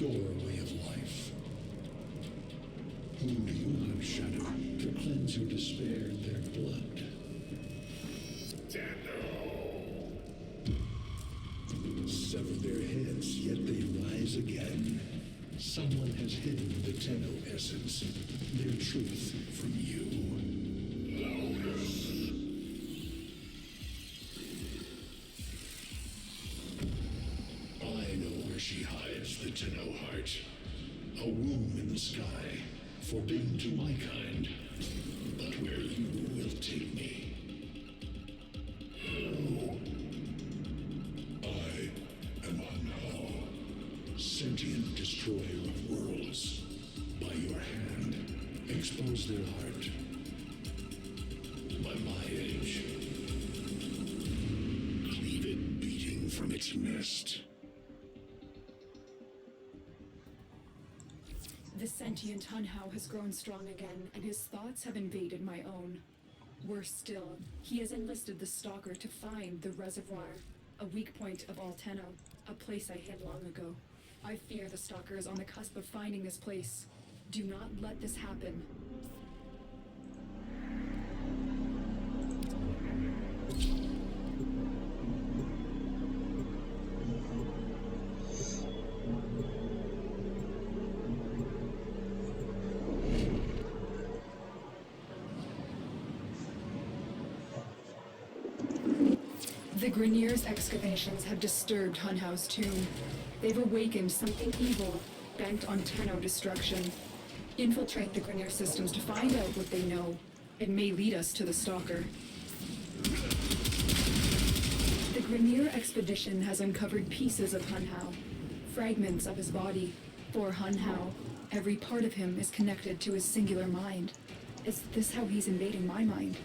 your way of life. Only you have shadow to cleanse your despair in their blood. Sever their heads, yet they rise again. Someone has hidden the Tenno essence, their truth from you. I know where she hides the Tenno heart. A womb in the sky, forbidden to my kind, but where you will take me. I am Hanao, sentient destroyer of worlds. By your hand, expose their heart. By my edge, cleave it beating from its nest. The sentient Hunhao has grown strong again, and his thoughts have invaded my own. Worse still, he has enlisted the Stalker to find the Reservoir, a weak point of all Tenno, a place I hid long ago. I fear the Stalker is on the cusp of finding this place. Do not let this happen. The Grineer's excavations have disturbed Hunhao's tomb. They've awakened something evil, bent on Tenno destruction. Infiltrate the Grineer systems to find out what they know. It may lead us to the Stalker. The Grineer expedition has uncovered pieces of Hunhao, fragments of his body. For Hunhao, every part of him is connected to his singular mind. Is this how he's invading my mind?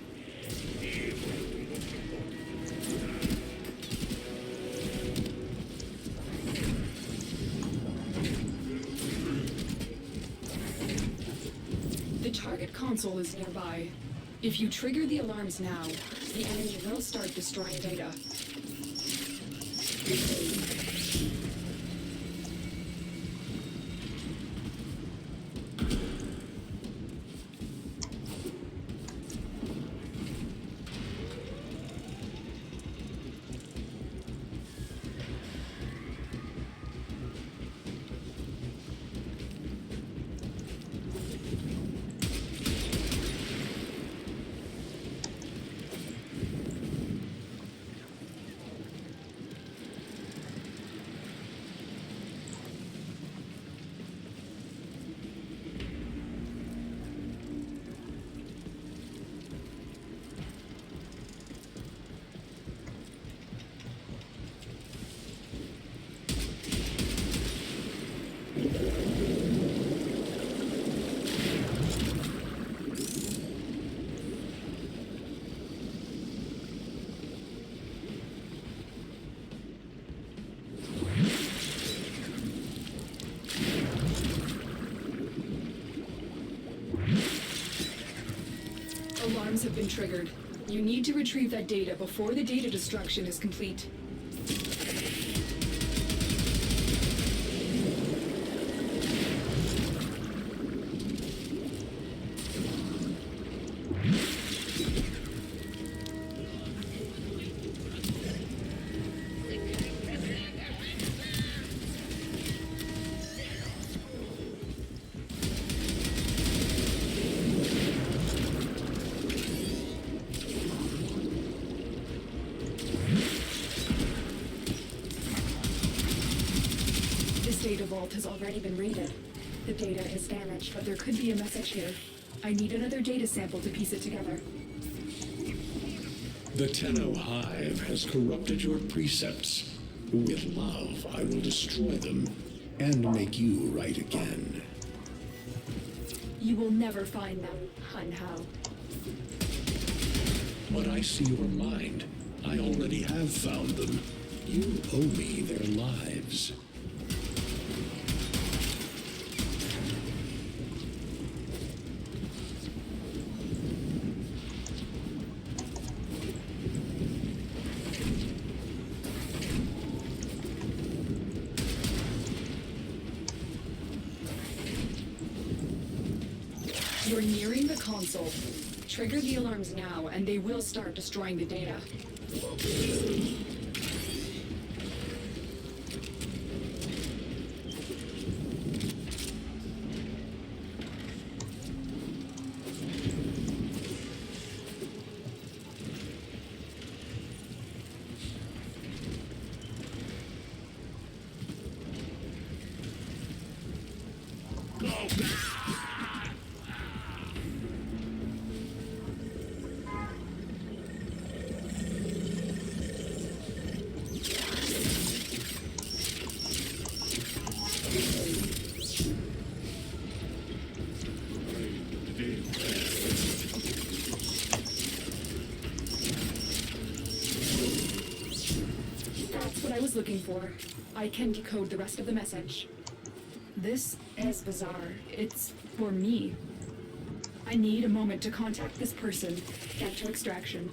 The target console is nearby. If you trigger the alarms now, the enemy will start destroying data. Alarms have been triggered. You need to retrieve that data before the data destruction is complete. Data vault has already been raided. The data is damaged, but there could be a message here. I need another data sample to piece it together. The Tenno Hive has corrupted your precepts. With love, I will destroy them and make you right again. You will never find them, Hunhao. But I see your mind. I already have found them. You owe me their lives. You're nearing the console. Trigger the alarms now, and they will start destroying the data. Looking for. I can decode the rest of the message. This is bizarre. It's for me. I need a moment to contact this person. Get to extraction.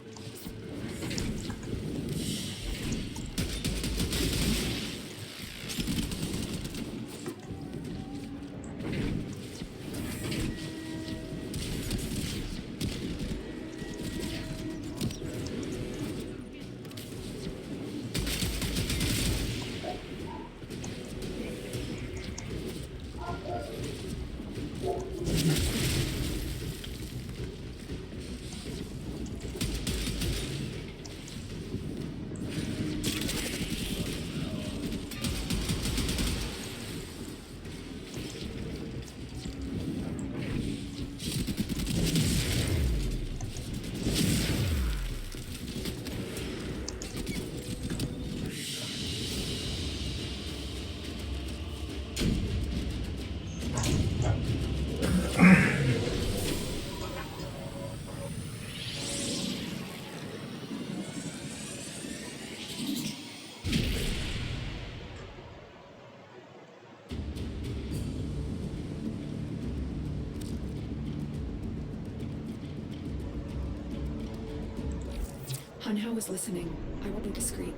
Hanhao is listening. I will be discreet.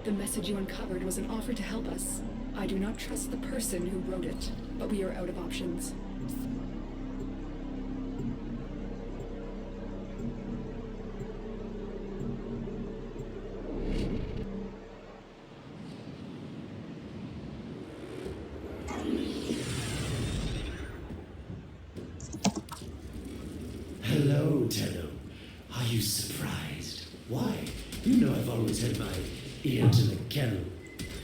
The message you uncovered was an offer to help us. I do not trust the person who wrote it, but we are out of options. Hello, Tenno. Are you surprised? Why? You know I've always had my ear to the kennel.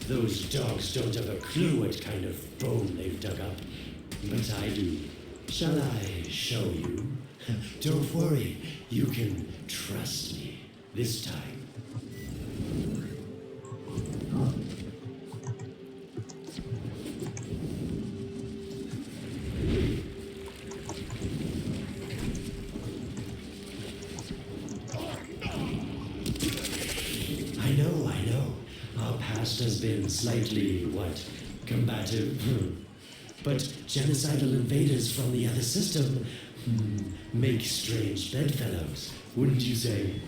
Those dogs don't have a clue what kind of bone they've dug up. But I do. Shall I show you? Don't worry, you can trust me. This time. I know. Our past has been slightly, combative. But genocidal invaders from the other system make strange bedfellows, wouldn't you say?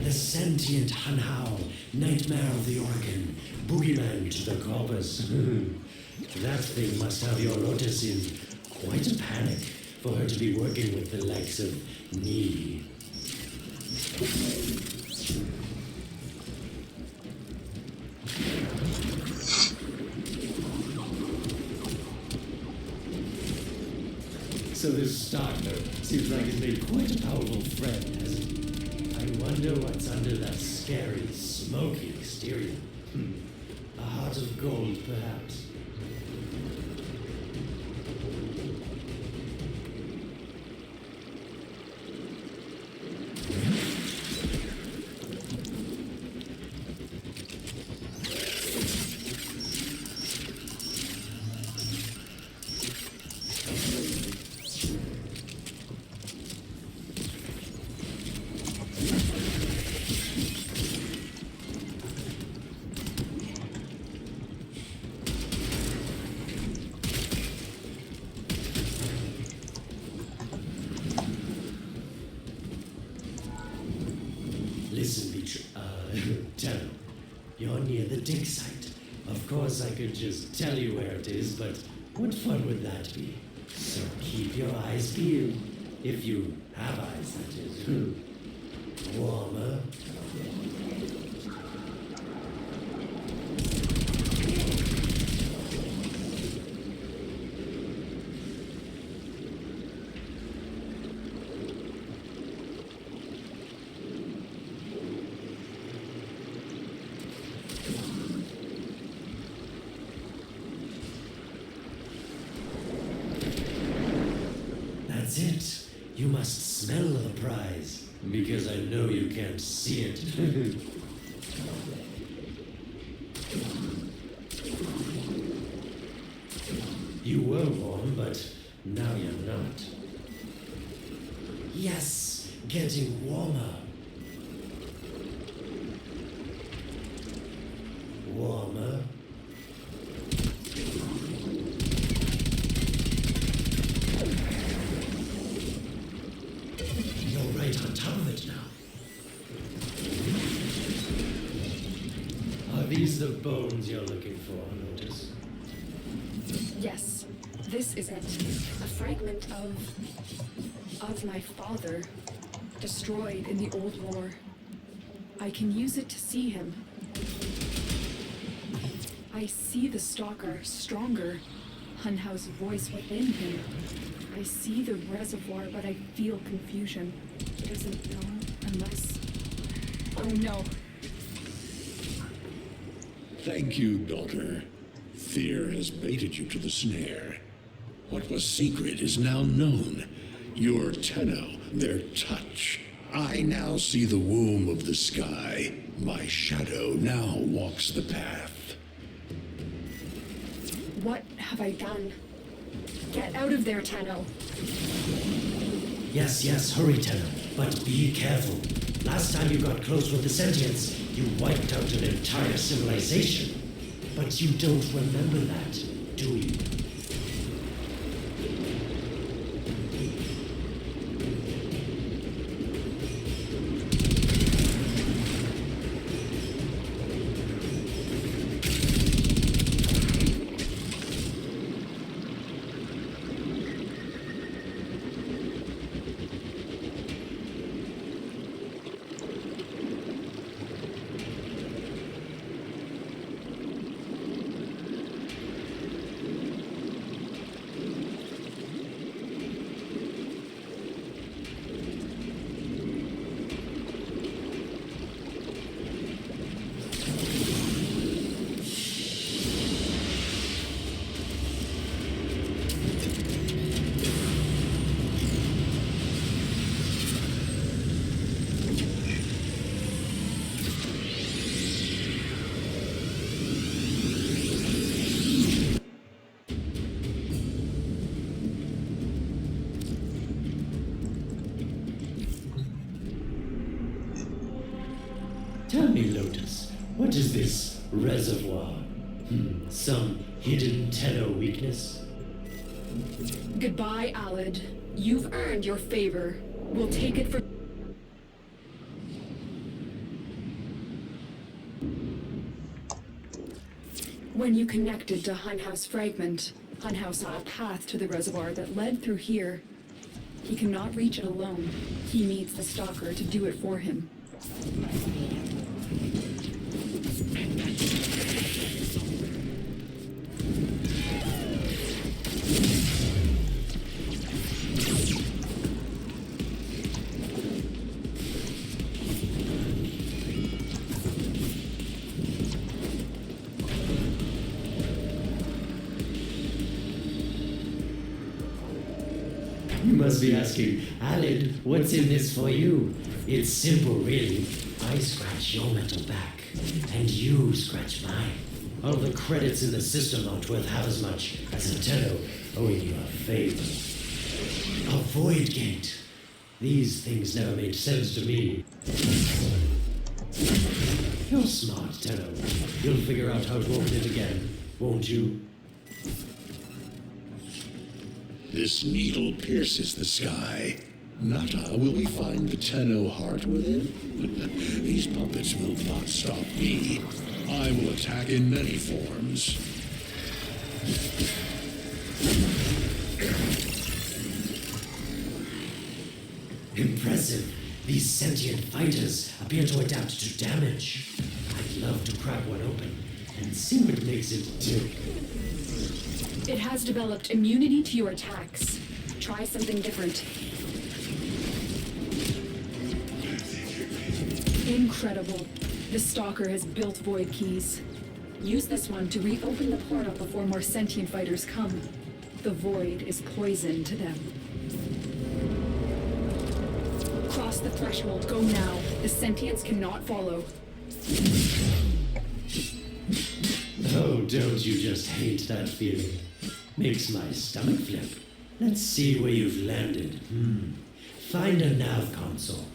The sentient Hanhao, nightmare of the organ, boogeyman to the corpus. That thing must have your Lotus in quite a panic for her to be working with the likes of me. So this Stalker seems like he's made quite a powerful friend, hasn't he? I wonder what's under that scary, smoky exterior. A heart of gold, perhaps. You're near the dig site. Of course, I could just tell you where it is, but what fun would that be? So keep your eyes peeled. If you have eyes, that is. Warmer. That's it. You must smell the prize, because I know you can't see it. You were warm, but now you're not. Yes, getting warmer. Warmer. You're right on top of it now. Are these the bones you're looking for, Lotus? Yes, this is it. A fragment of my father, destroyed in the old war. I can use it to see him. I see the Stalker stronger, Hunhow's voice within him. I see the reservoir, but I feel confusion. He doesn't know unless... Oh no. Thank you, daughter. Fear has baited you to the snare. What was secret is now known. Your Tenno, their touch. I now see the womb of the sky. My shadow now walks the path. What have I done? Get out of there, Tenno. Yes, hurry, Tenno. But be careful. Last time you got close with the Sentients, you wiped out an entire civilization. But you don't remember that, do you? Tell me, Lotus, what is this reservoir? Some hidden Tenno weakness? Goodbye, Alad. You've earned your favor. We'll take it for... When you connected to Hunhow's fragment, Hunhow saw a path to the reservoir that led through here. He cannot reach it alone. He needs the Stalker to do it for him. You must be asking, Alid, what's in this for you? It's simple, really. I scratch your metal back, and you scratch mine. All the credits in the system aren't worth half as much as a Tenno owing you a favor. A void gate. These things never made sense to me. You're smart, Tenno. You'll figure out how to open it again, won't you? This needle pierces the sky. Nata, will we find the Tenno heart within? These puppets will not stop me. I will attack in many forms. Impressive. These sentient fighters appear to adapt to damage. I'd love to crack one open and see what makes it tick. It has developed immunity to your attacks. Try something different. Incredible. The Stalker has built void keys. Use this one to reopen the portal before more sentient fighters come. The void is poison to them. Cross the threshold. Go now. The sentients cannot follow. Oh, don't you just hate that feeling? Makes my stomach flip. Let's see where you've landed. Find a nav console.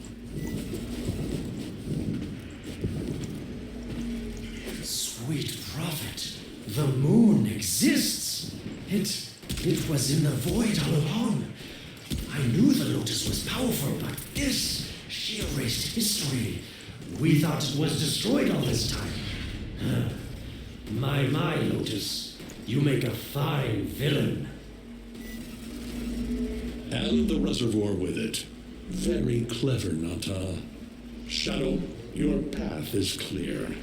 Sweet prophet, the moon exists. It was in the void all along. I knew the Lotus was powerful, but this, she erased history. We thought it was destroyed all this time. My Lotus, you make a fine villain. And the reservoir with it. Very clever, Nata. Shadow, your path is clear.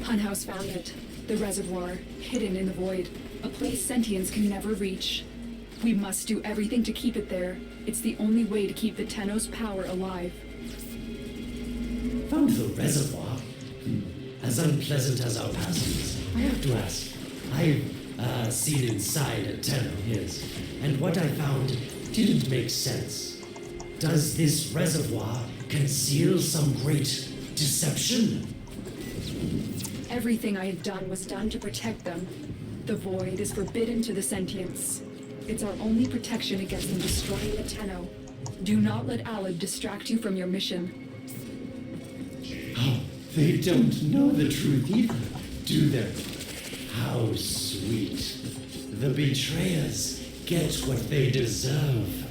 Hunhouse found it. The reservoir, hidden in the void. A place sentients can never reach. We must do everything to keep it there. It's the only way to keep the Tenno's power alive. Found the reservoir? As unpleasant as our past is, I have to ask. I've seen inside a Tenno, yes, and what I found didn't make sense. Does this reservoir conceal some great deception? Everything I had done was done to protect them. The void is forbidden to the sentients. It's our only protection against them destroying the Tenno. Do not let alot distract you from your mission. Oh, they don't know the truth either, do they? How sweet. The betrayers get what they deserve.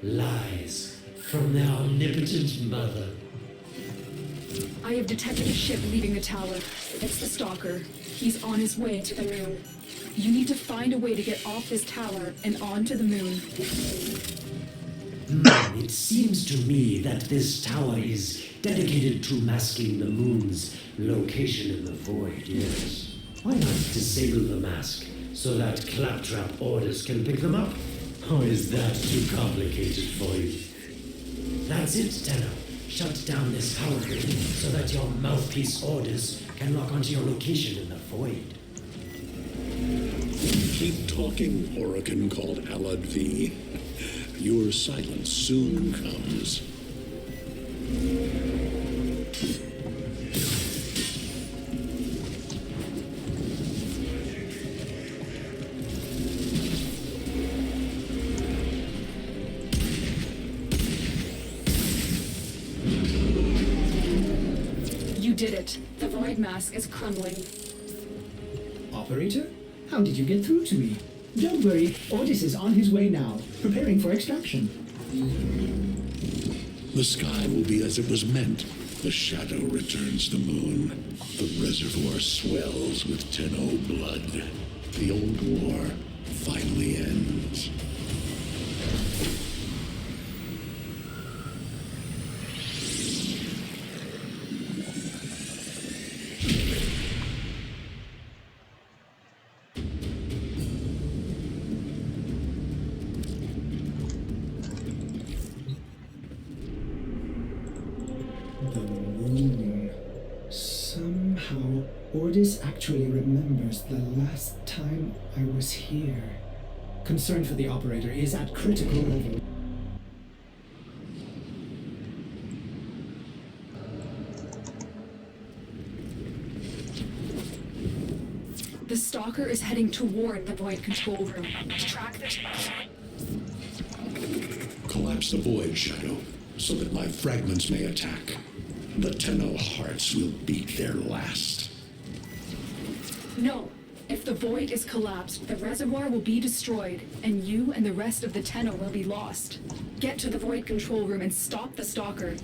Lies from their omnipotent mother. I have detected a ship leaving the tower. It's the Stalker. He's on his way to the moon. You need to find a way to get off this tower and onto the moon. It seems to me that this tower is dedicated to masking the moon's location in the void, yes. Why not disable the mask so that claptrap orders can pick them up? Or is that too complicated for you? That's it, Tenno. Shut down this power grid so that your mouthpiece orders can lock onto your location in the void. Keep talking, Oracle called Alad V. Your silence soon comes. You did it. The void mask is crumbling. Operator? How did you get through to me? Don't worry, Ordis is on his way now, preparing for extraction. The sky will be as it was meant. The shadow returns the moon. The reservoir swells with Tenno blood. The old war finally ends. The moon. Somehow, Ordis actually remembers the last time I was here. Concern for the operator is at critical level. The Stalker is heading toward the void control room. Track the... Collapse the void, Shadow, so that my fragments may attack. The Tenno hearts will beat their last. No. If the void is collapsed, the reservoir will be destroyed, and you and the rest of the Tenno will be lost. Get to the void control room and stop the Stalker.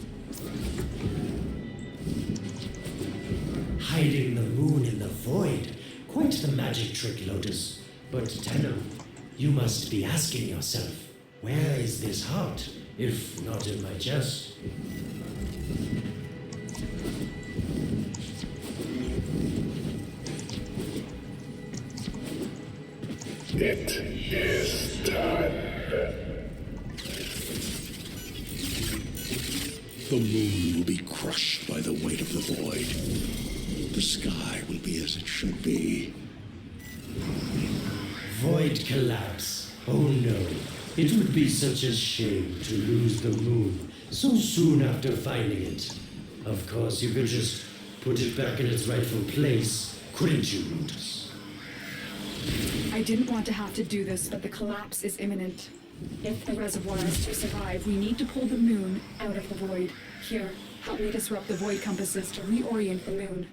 Hiding the moon in the void. Quite the magic trick, Lotus. But Tenno, you must be asking yourself, where is this heart, if not in my chest? It is done. The moon will be crushed by the weight of the void. The sky will be as it should be. Void collapse. Oh no. It would be such a shame to lose the moon so soon after finding it. Of course, you could just put it back in its rightful place, couldn't you, Lotus? I didn't want to have to do this, but the collapse is imminent. If the reservoir is to survive, we need to pull the moon out of the void. Here, help me disrupt the void compasses to reorient the moon.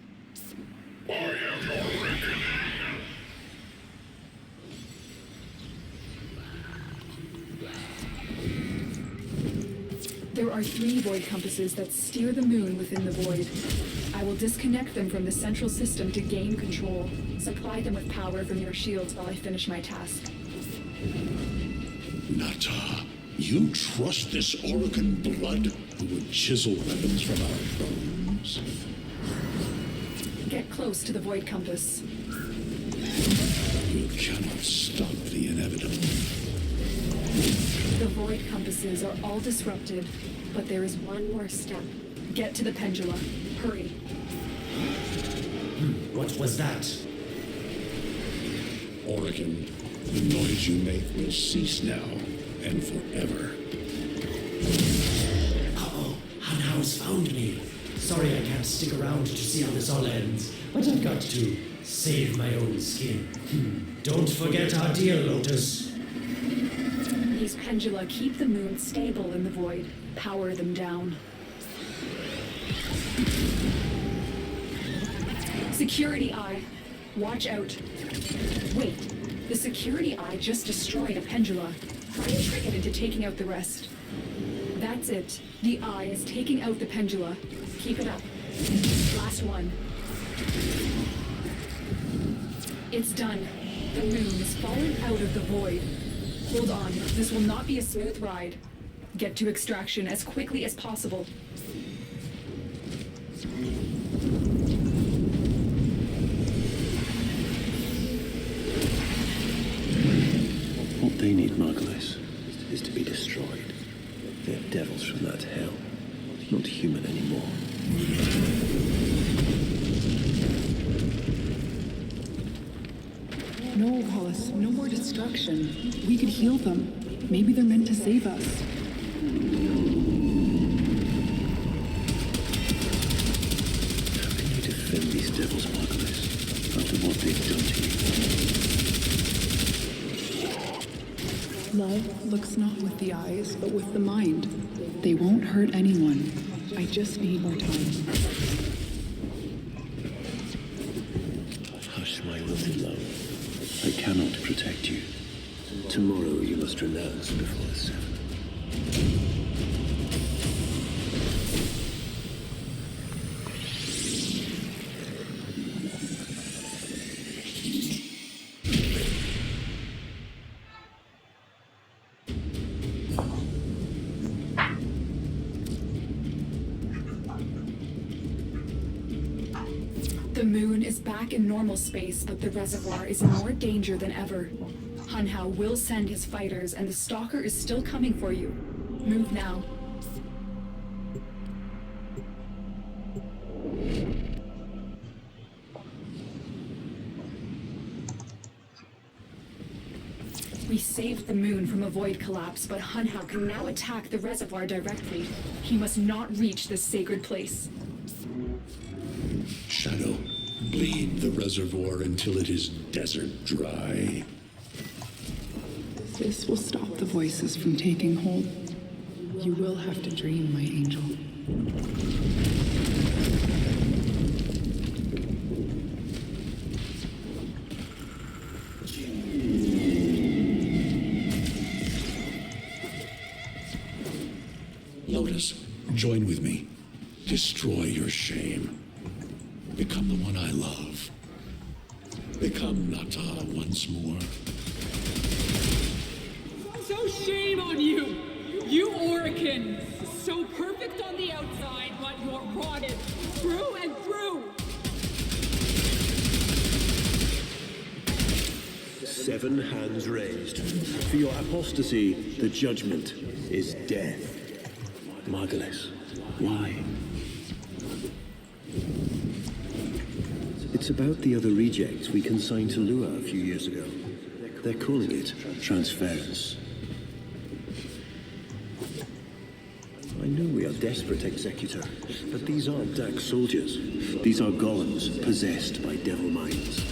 There are 3 void compasses that steer the moon within the void. I will disconnect them from the central system to gain control. Supply them with power from your shields while I finish my task. Nata, you trust this Orokin blood who would chisel weapons from our bones? Get close to the void compass. You cannot stop the inevitable. The void compasses are all disrupted, but there is one more step. Get to the pendula. Hurry. What was that? Orokin, the noise you make will cease now and forever. Uh-oh, Hanau's found me. Sorry I can't stick around to see how this all ends, but I've got to save my own skin. Don't forget our deal, Lotus. These pendula keep the moon stable in the void. Power them down. Security eye. Watch out. Wait. The security eye just destroyed a pendula. Try and trick it into taking out the rest. That's it. The eye is taking out the pendula. Keep it up. Last one. It's done. The moon is falling out of the void. Hold on. This will not be a smooth ride. Get to extraction as quickly as possible. What they need, Margulis, is to be destroyed. They're devils from that hell, not human anymore. No, Hollis, no more destruction. We could heal them. Maybe they're meant to save us. How can you defend these devils, Margulis, after what they've done to you? Love looks not with the eyes, but with the mind. They won't hurt anyone. I just need more time. Hush, my wilted love. I cannot protect you. Tomorrow you must renounce before the 7. The moon is back in normal space, but the reservoir is in more danger than ever. Hunhao will send his fighters, and the Stalker is still coming for you. Move now. We saved the moon from a void collapse, but Hunhao can now attack the reservoir directly. He must not reach this sacred place. Shadow, bleed the reservoir until it is desert dry. This will stop the voices from taking hold. You will have to dream, my angel. Lotus, join with me. Destroy your shame. Become the one I love. Become Nata once more. So shame on you! You Oricans! So perfect on the outside, but you're rotted through and through! 7 hands raised. For your apostasy, the judgment is death. Margulis, why? It's about the other rejects we consigned to Lua a few years ago. They're calling it transference. I know we are desperate, Executor, but these aren't Dark soldiers. These are golems possessed by devil minds.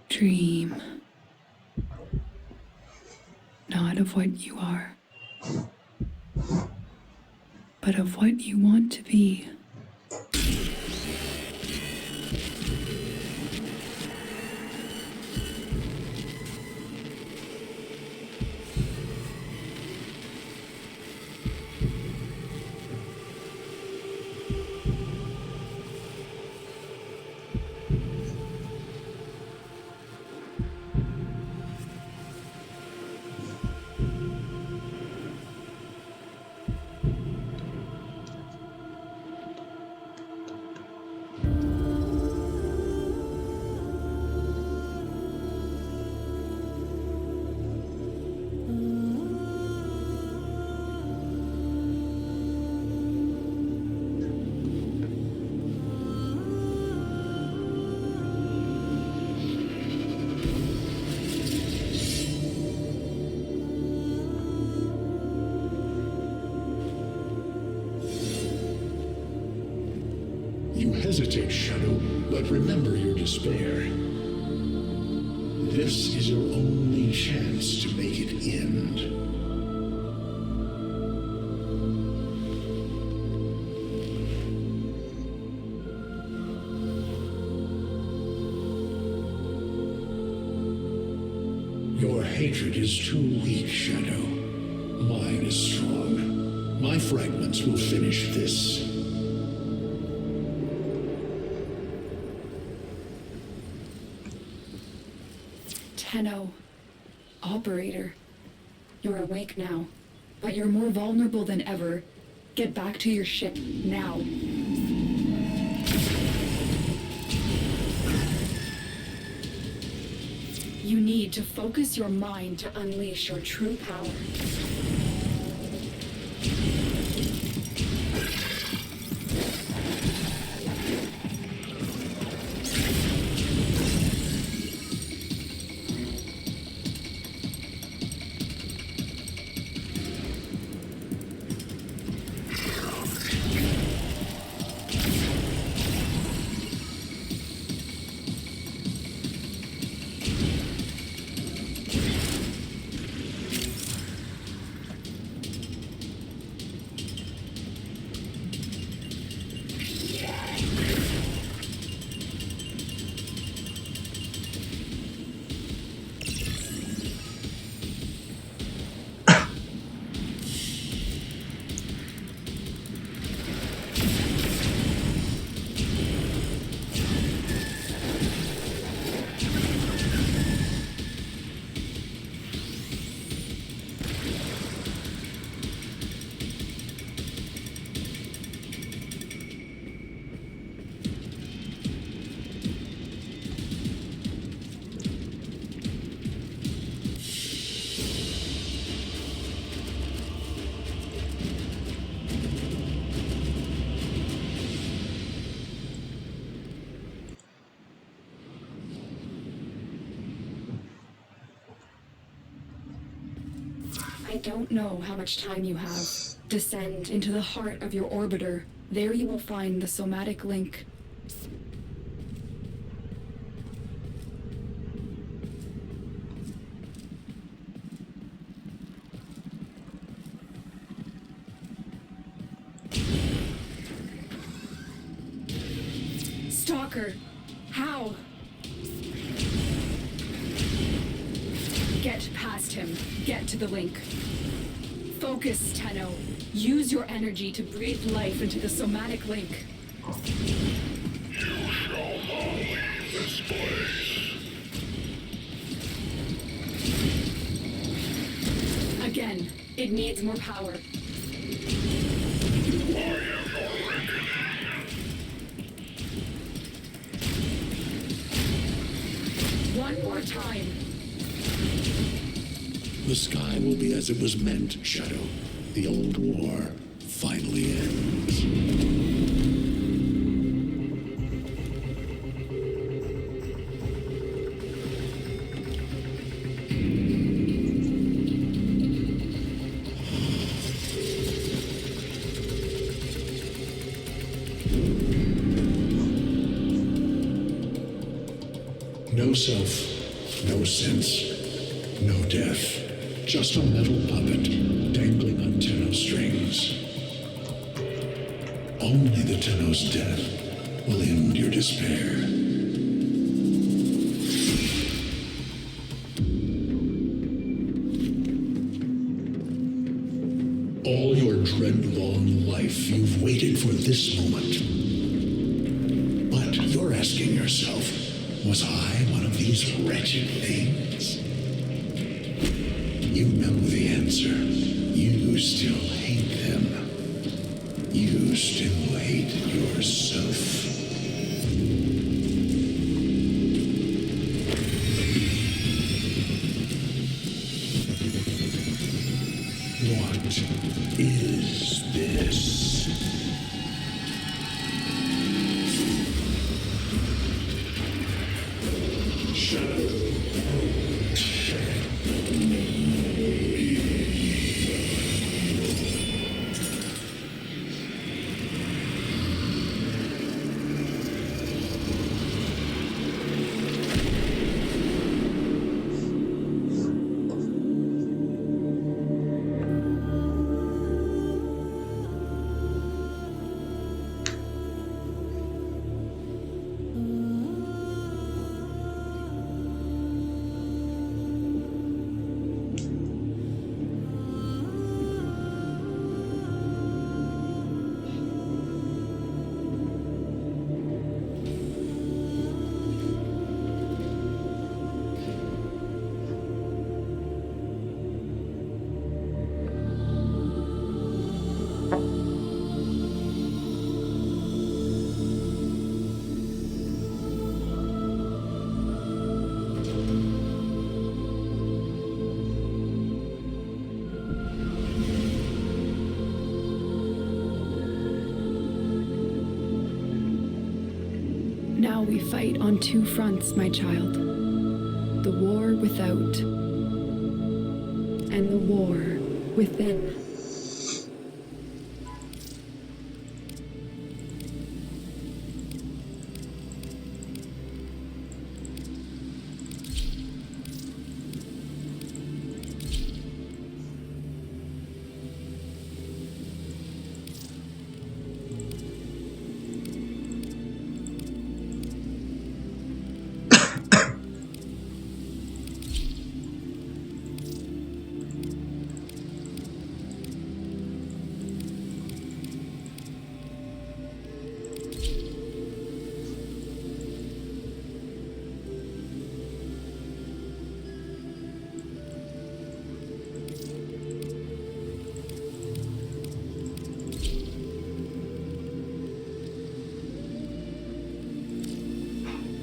Dream. Not of what you are, but of what you want to be. You hesitate, Shadow, but remember your despair. This is your only chance to make it end. Your hatred is too weak, Shadow. Mine is strong. My fragments will finish this. Tenno. Operator. You're awake now, but you're more vulnerable than ever. Get back to your ship, now. You need to focus your mind to unleash your true power. I don't know how much time you have. Descend into the heart of your orbiter. There you will find the somatic link. Stalker! How? Get past him. Get to the link. Focus, Tenno. Use your energy to breathe life into the somatic link. You shall not leave this place. Again, it needs more power. I am your reckoning. One more time. The sky will be as it was meant, Shadow. The old war finally ends. No self, no sense, no death. Just a metal puppet dangling on Tenno strings. Only the Tenno's death will end your despair. All your dread-long life, you've waited for this moment. But you're asking yourself, was I one of these wretched things? You know the answer. You still hate them. You still hate yourself. What is this? Shadow. Now we fight on two fronts, my child. The war without, and the war within.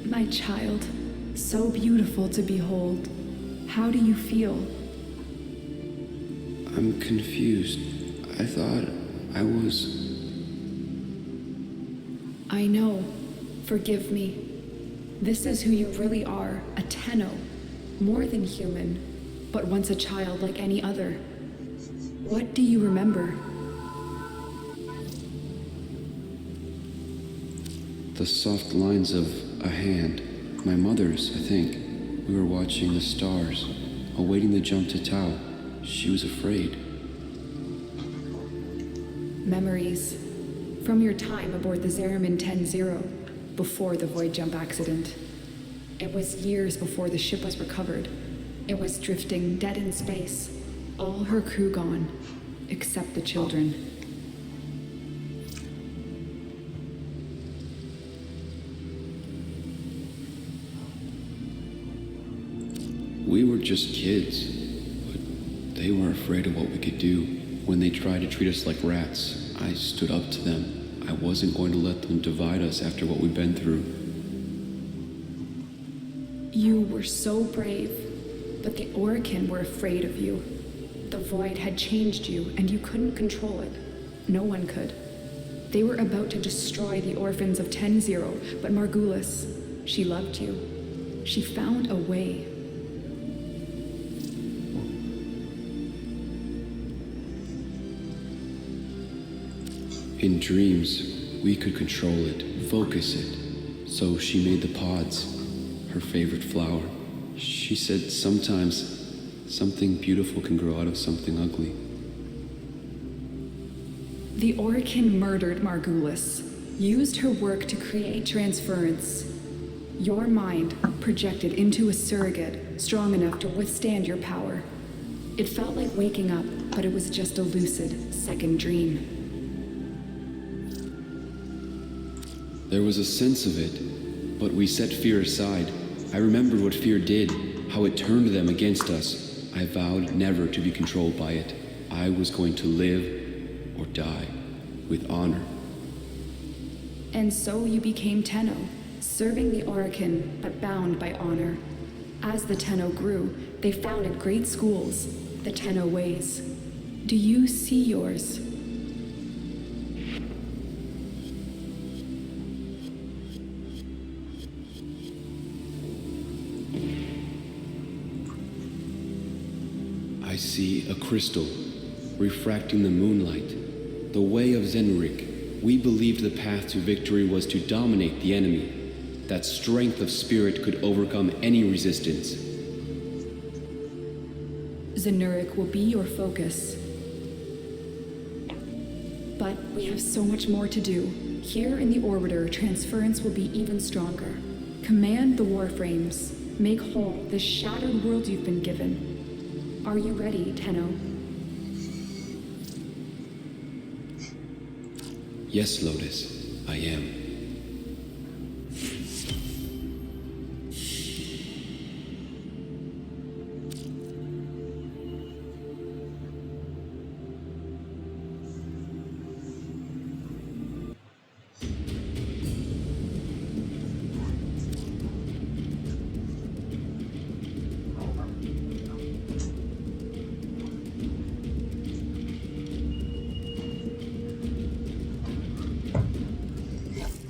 My child, so beautiful to behold. How do you feel? I'm confused. I thought I was... I know. Forgive me. This is who you really are, a Tenno. More than human, but once a child like any other. What do you remember? The soft lines of a hand. My mother's, I think. We were watching the stars, awaiting the jump to Tau. She was afraid. Memories. From your time aboard the Zeramin 10-0, before the void jump accident. It was years before the ship was recovered. It was drifting dead in space. All her crew gone, except the children. We were just kids, but they were afraid of what we could do. When they tried to treat us like rats, I stood up to them. I wasn't going to let them divide us after what we'd been through. You were so brave, but the Orokin were afraid of you. The void had changed you, and you couldn't control it. No one could. They were about to destroy the orphans of 10-0, but Margulis, she loved you. She found a way. In dreams, we could control it, focus it. So she made the pods, her favorite flower. She said sometimes something beautiful can grow out of something ugly. The Orokin murdered Margulis, used her work to create transference. Your mind projected into a surrogate strong enough to withstand your power. It felt like waking up, but it was just a lucid second dream. There was a sense of it, but we set fear aside. I remembered what fear did, how it turned them against us. I vowed never to be controlled by it. I was going to live or die with honor. And so you became Tenno, serving the Orokin, but bound by honor. As the Tenno grew, they founded great schools, the Tenno ways. Do you see yours? I see a crystal, refracting the moonlight. The way of Zenurik. We believed the path to victory was to dominate the enemy. That strength of spirit could overcome any resistance. Zenurik will be your focus. But we have so much more to do. Here in the Orbiter, transference will be even stronger. Command the Warframes. Make whole this shattered world you've been given. Are you ready, Tenno? Yes, Lotus, I am.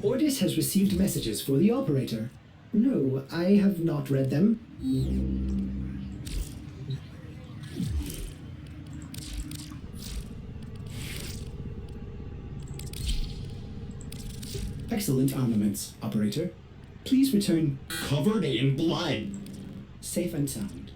Ordis has received messages for the operator. No, I have not read them. Excellent armaments, operator. Please return Covered in blood. safe and sound.